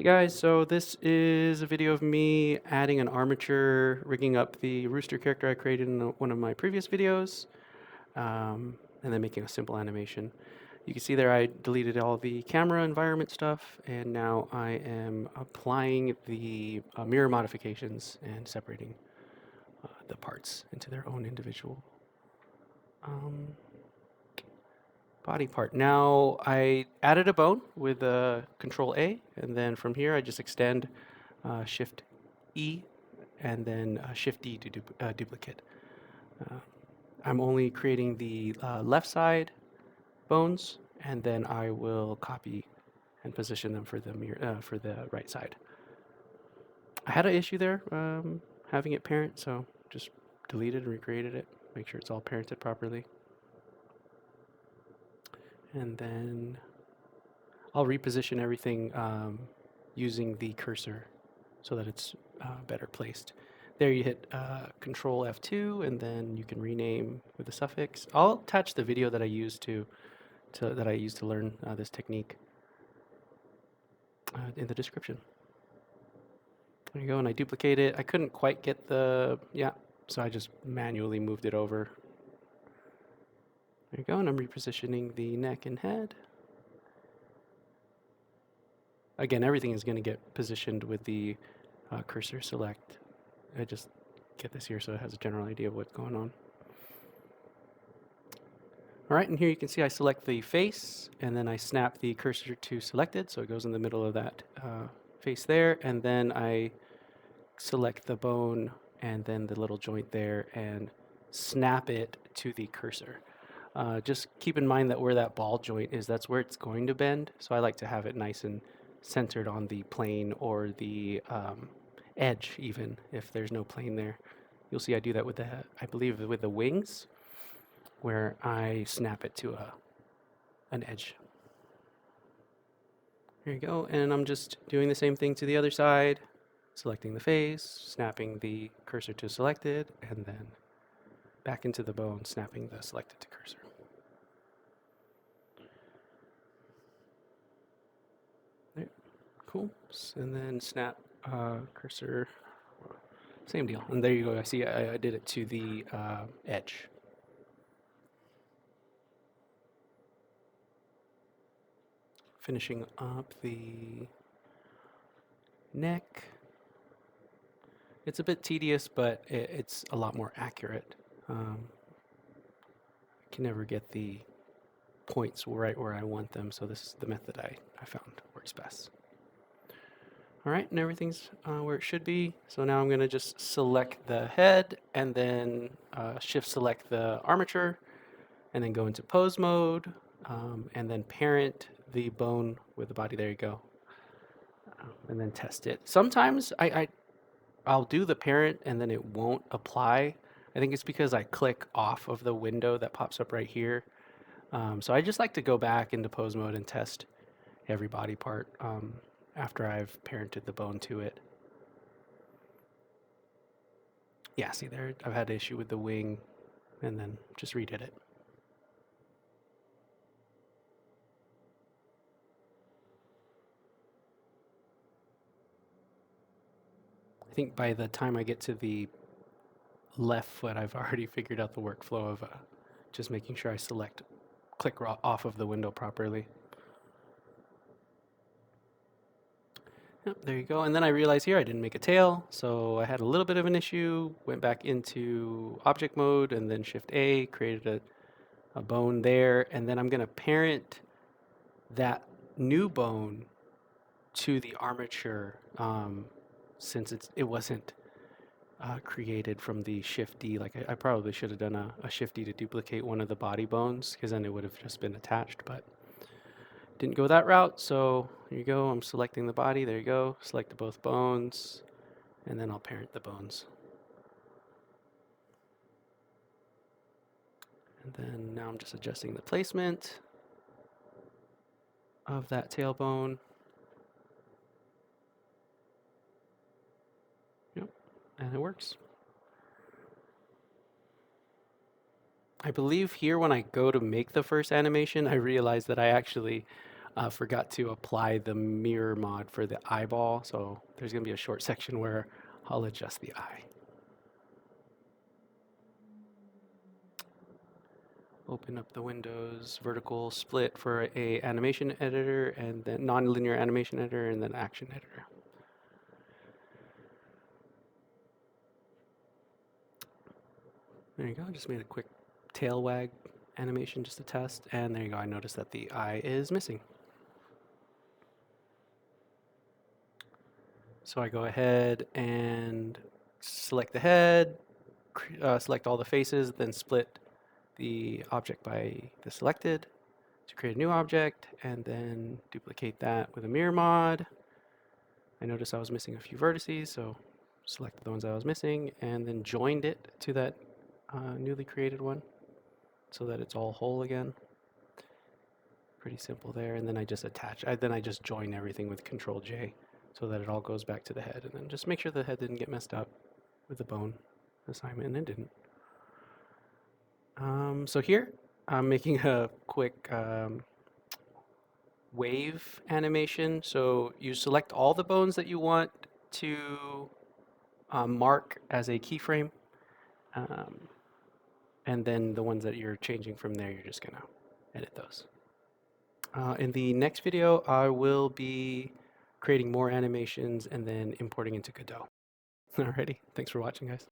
Hey guys, so this is a video of me adding an armature, rigging up the Rooster character I created in one of my previous videos, and then making a simple animation. You can see there I deleted all the camera environment stuff, and now I am applying the mirror modifications and separating the parts into their own individual um, body part. Now I added a bone with Control A, and then from here I just extend Shift E and then Shift D to duplicate. Uh, I'm only creating the left side bones, and then I will copy and position them for the right side. I had an issue there having it parent, so just deleted and recreated it. Make sure it's all parented properly. And then I'll reposition everything using the cursor so that it's better placed. There you hit Control F2 and then you can rename with the suffix. I'll attach the video that I used to learn this technique in the description. There you go, and I duplicate it. I couldn't quite get so I just manually moved it over. There you go, and I'm repositioning the neck and head. Again, everything is going to get positioned with the cursor select. I just get this here so it has a general idea of what's going on. All right, and here you can see I select the face, and then I snap the cursor to selected, so it goes in the middle of that face there, and then I select the bone and then the little joint there and snap it to the cursor. Just keep in mind that where that ball joint is, that's where it's going to bend, so I like to have it nice and centered on the plane or the edge, even if there's no plane there. You'll see I do that with I believe with the wings, where I snap it to an edge. There you go, and I'm just doing the same thing to the other side, selecting the face, snapping the cursor to selected, and then back into the bone, snapping the selected to cursor. There, cool, and then snap cursor, same deal, and there you go. I see I did it to the edge. Finishing up the neck. It's a bit tedious, but it's a lot more accurate. I can never get the points right where I want them, so this is the method I found works best. All right, and everything's where it should be. So now I'm going to just select the head and then shift select the armature and then go into pose mode and then parent the bone with the body. There you go. And then test it. Sometimes I'll do the parent and then it won't apply. I think it's because I click off of the window that pops up right here. So I just like to go back into pose mode and test every body part after I've parented the bone to it. Yeah, see there, I've had an issue with the wing and then just redid it. I think by the time I get to the left foot, I've already figured out the workflow of just making sure I click off of the window properly. Yep, there you go. And then I realized here I didn't make a tail, so I had a little bit of an issue, went back into object mode and then Shift A, created a bone there, and then I'm going to parent that new bone to the armature since it wasn't created from the Shift D. Like I probably should have done a Shift D to duplicate one of the body bones because then it would have just been attached, but didn't go that route. So here you go. I'm selecting the body. There you go. Select both bones, and then I'll parent the bones. And then now I'm just adjusting the placement of that tailbone. Yep, and it works. I believe here when I go to make the first animation, I realize that I actually Forgot to apply the mirror mod for the eyeball, so there's going to be a short section where I'll adjust the eye. Open up the Windows vertical split for a animation editor, and then non-linear animation editor, and then action editor. There you go. I just made a quick tail wag animation just to test, and there you go. I noticed that the eye is missing. So I go ahead and select the head, select all the faces, then split the object by the selected to create a new object, and then duplicate that with a mirror mod. I noticed I was missing a few vertices, so selected the ones I was missing, and then joined it to that newly created one so that it's all whole again. Pretty simple there, and then I just join everything with Control J so that it all goes back to the head, and then just make sure the head didn't get messed up with the bone assignment, and it didn't. So here I'm making a quick wave animation. So you select all the bones that you want to mark as a keyframe, and then the ones that you're changing from there, you're just gonna edit those. In the next video, I will be creating more animations and then importing into Godot. Alrighty, thanks for watching, guys.